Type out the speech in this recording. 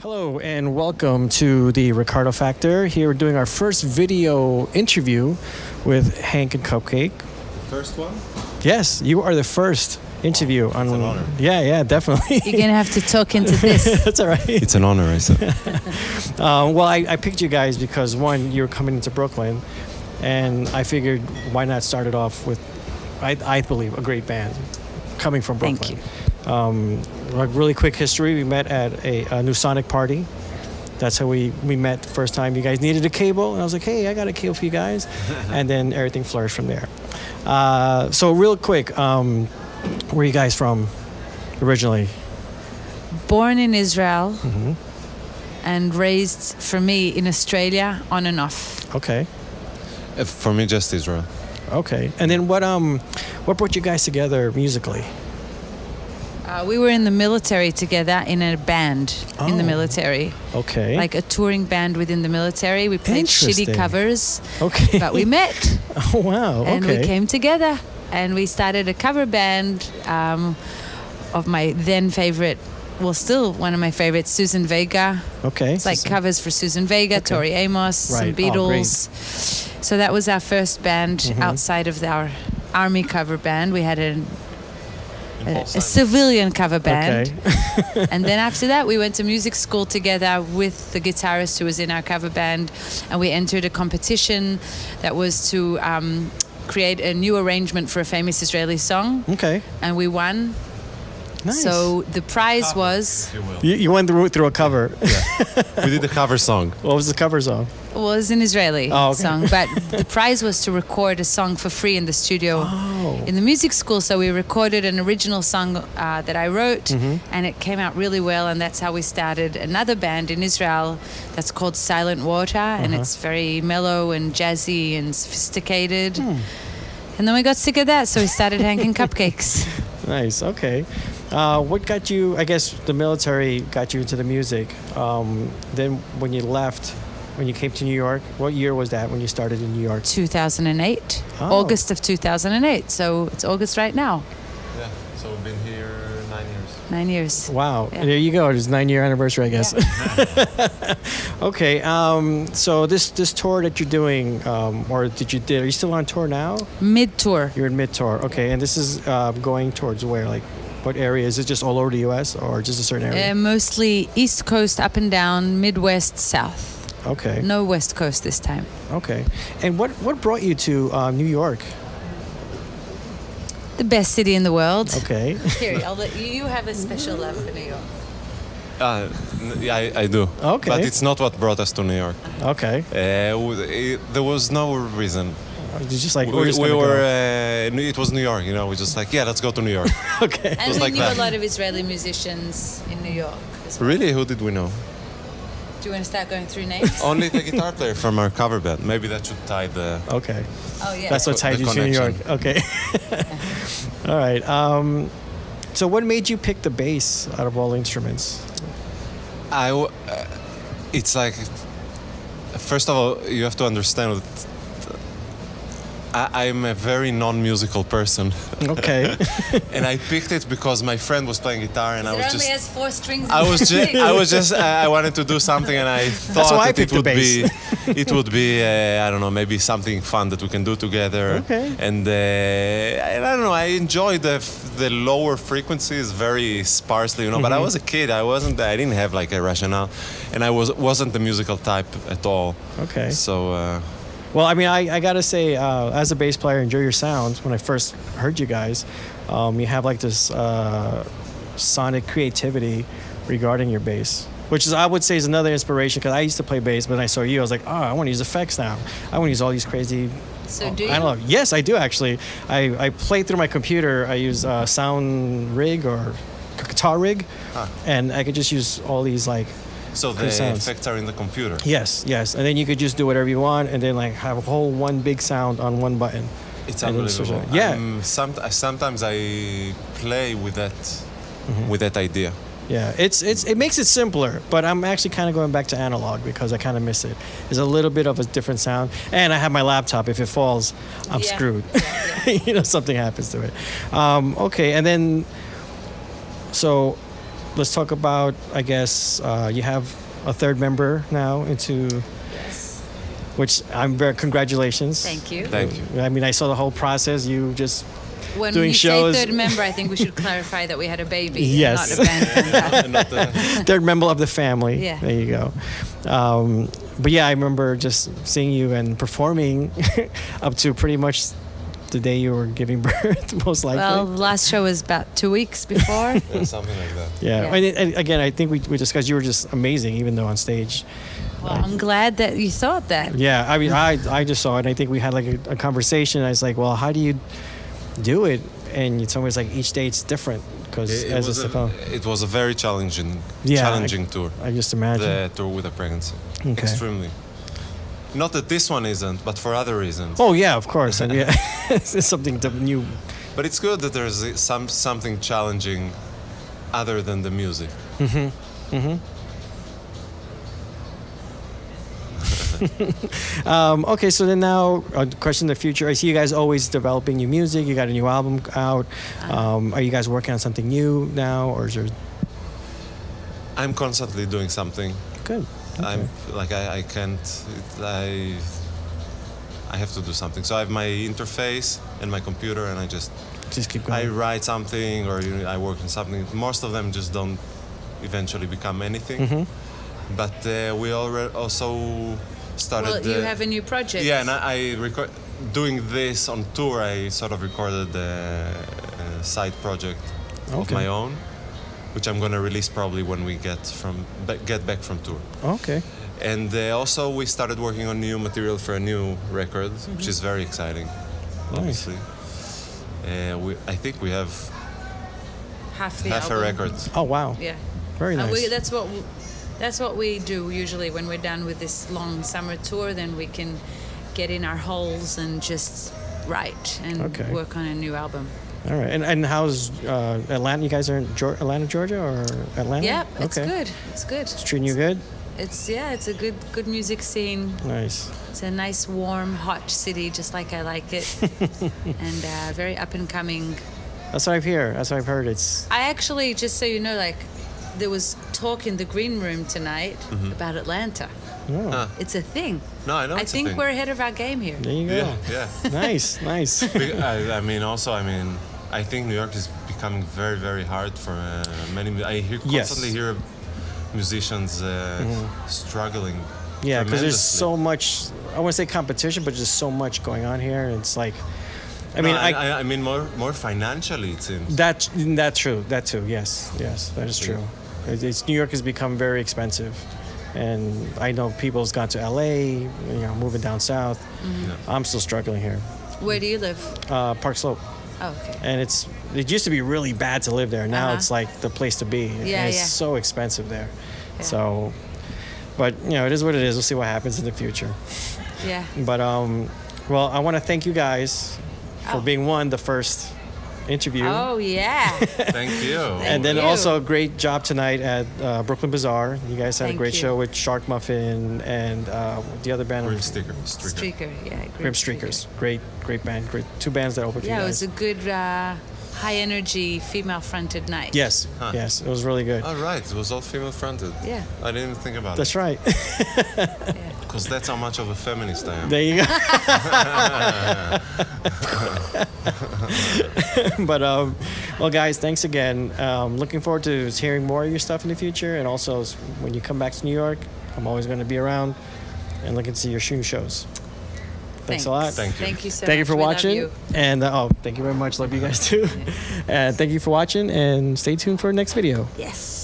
Hello and welcome to the Ricardo Factor. Here we're doing our first video interview with Hank and Cupcake. First one? Yes, you are the first interview. It's an honor. Yeah, definitely. You're going to have to talk into this. That's all right. It's an honor, I said. Well, I picked you guys because, one, you're coming into Brooklyn, and I figured why not start it off with, I believe, a great band coming from Brooklyn. Thank you. Like really quick history, we met at a New Sonic party. That's how we met the first time. You guys needed a cable, and I was like, hey, I got a cable for you guys. And then everything flourished from there. So real quick, where are you guys from originally? Born in Israel and raised, for me, in Australia, on and off. Okay. For me, just Israel. Okay. And then what brought you guys together musically? We were in the military together in a band in the military. Okay. Like a touring band within the military. We played shitty covers. Okay. But we met. Oh, wow. And okay. we came together. And we started a cover band of my then favorite, well, still one of my favorites, Susan Vega. Okay. It's like covers for Susan Vega, Tori Amos, some Beatles. So that was our first band outside of our army cover band. We had a civilian cover band. Okay. And then after that, we went to music school together with the guitarist who was in our cover band. And we entered a competition that was to create a new arrangement for a famous Israeli song. Okay. And we won. Nice. So the prize was... You went through a cover. Yeah. We did a cover song. What was the cover song? Well, it was an Israeli song, but the prize was to record a song for free in the studio in the music school. So we recorded an original song that I wrote, and it came out really well, and that's how we started another band in Israel that's called Silent Water, and it's very mellow and jazzy and sophisticated. And then we got sick of that, so we started Hank and Cupcakes. Nice, okay. What got you, I guess the military got you into the music. Then when you left, when you came to New York, what year was that when you started in New York? 2008. August of 2008. So it's August right now. Yeah, so we've been here 9 years. 9 years. Wow, Yeah. there you go. It's 9-year anniversary, I guess. Yeah. Okay, so this tour that you're doing, or are you still on tour now? Mid-tour. You're in mid-tour, okay. And this is going towards where, like, what area? Is it just all over the U.S. or just a certain area? Mostly East Coast, up and down, Midwest, South. Okay. No West Coast this time. Okay. And what brought you to New York? The best city in the world. Okay. Here, I'll let you have a special love for New York. Yeah, I do. Okay. But it's not what brought us to New York. Okay. There was no reason. You just like, it was New York, we're just like, yeah, let's go to New York. Okay. And we like knew that. a lot of Israeli musicians in New York as well. Really? Who did we know? Do you want to start going through names? Only the guitar player from our cover band. Maybe that should tie the... Okay. Oh, yeah. That's what tied you to New York. Okay. All right. So what made you pick the bass out of all instruments? It's like, first of all, you have to understand that I'm a very non-musical person. Okay. And I picked it because my friend was playing guitar, and I was It only just... has 4 strings. I wanted to do something, and I thought that it would be, I don't know, maybe something fun that we can do together. Okay. And I don't know, I enjoyed the lower frequencies very sparsely, but I was a kid. I didn't have like a rationale, and I wasn't the musical type at all. Okay. So. Well, I mean, I gotta say, as a bass player, enjoy your sound. When I first heard you guys, you have like this sonic creativity regarding your bass, which is, I would say, is another inspiration, because I used to play bass, but when I saw you, I was like, oh, I want to use effects now. I want to use all these crazy... So do you? I don't know. Yes, I do, actually. I play through my computer. I use Sound Rig or Guitar Rig, and I could just use all these, like... So the effects are in the computer? Yes. And then you could just do whatever you want, and then like have a whole one big sound on one button. It's unbelievable. Yeah. Sometimes I play with that idea. Yeah, it makes it simpler, but I'm actually kind of going back to analog because I kind of miss it. There's a little bit of a different sound, and I have my laptop. If it falls, I'm screwed. Yeah. Something happens to it. Okay, and then so let's talk about, I guess, you have a third member now into, which I'm very, congratulations. Thank you. Thank you. I mean, I saw the whole process. You just When doing you shows. say third member, I think we should clarify that we had a baby, Yes. not a band. Not the, third member of the family. Yeah. There you go. But yeah, I remember just seeing you and performing up to pretty much the day you were giving birth, most likely. Well, the last show was about 2 weeks before. yeah, something like that. Yeah. Yeah. And again, I think we discussed you were just amazing, even though on stage. Well, I'm glad that you thought that. Yeah. I mean, I just saw it. And I think we had like a conversation. I was like, well, how do you do it? And you told me it's like each day it's different because It was a very challenging tour. I just imagine. The tour with a pregnancy. Okay. Extremely. Not that this one isn't, but for other reasons. Oh yeah, of course. I mean, it's something new. But it's good that there's something challenging other than the music. Okay, so then now a question in the future. I see you guys always developing new music. You got a new album out. Are you guys working on something new now, or is there? I'm constantly doing something. Good. I'm like I can't. I have to do something. So I have my interface and my computer, and I just keep going. I write something or I work on something. Most of them just don't eventually become anything. But we also started. Well, you have a new project. Yeah, and I record doing this on tour. I sort of recorded a side project of my own, which I'm gonna release probably when we get back from tour. Okay. And also we started working on new material for a new record, which is very exciting. Obviously, I think we have half the half album. a record. Oh wow. Yeah. Very nice. That's what we do usually when we're done with this long summer tour. Then we can get in our holes and just write and work on a new album. All right. And how's Atlanta? You guys are in Atlanta, Georgia, or Atlanta? Yep, it's good. It's good. It's treating you good? It's a good music scene. Nice. It's a nice, warm, hot city, just like I like it, and very up and coming. That's what I've heard. That's what I've heard. I actually, just so you know, like, there was talk in the green room tonight about Atlanta. Oh. It's a thing. No, I know. I think we're ahead of our game here. There you go. Yeah. Nice. I think New York is becoming very, very hard for many. I constantly hear musicians struggling. Yeah, because there's so much. I want to say competition, but just so much going on here. It's like, I mean more financially, it seems. That's true. That too. Yes, that is true. New York has become very expensive, and I know people's gone to LA, moving down south. I'm still struggling here. Where do you live? Park Slope. Oh, okay. And it used to be really bad to live there. Now it's like the place to be. It's so expensive there. Yeah. So, but it is what it is. We'll see what happens in the future. Yeah. But well, I want to thank you guys for being the first interview. Oh yeah. Thank you. And then also great job tonight at Brooklyn Bazaar. You guys had a great show with Sharkmuffin and the other band. Grim Streaker. Grim Streakers. Great band. Great two bands that opened for you guys. Yeah, it was a good high energy female fronted night. Yes. Yes, it was really good. All right, it was all female fronted. Yeah. I didn't even think about That's right. Because that's how much of a feminist I am. There you go. But well, guys, thanks again. Looking forward to hearing more of your stuff in the future, and also when you come back to New York, I'm always going to be around and looking to see your shows. Thanks a lot. Thank you. Thank you so much. Thank you for watching. Love you. And thank you very much. Love you guys too. And thank you for watching, and stay tuned for our next video. Yes.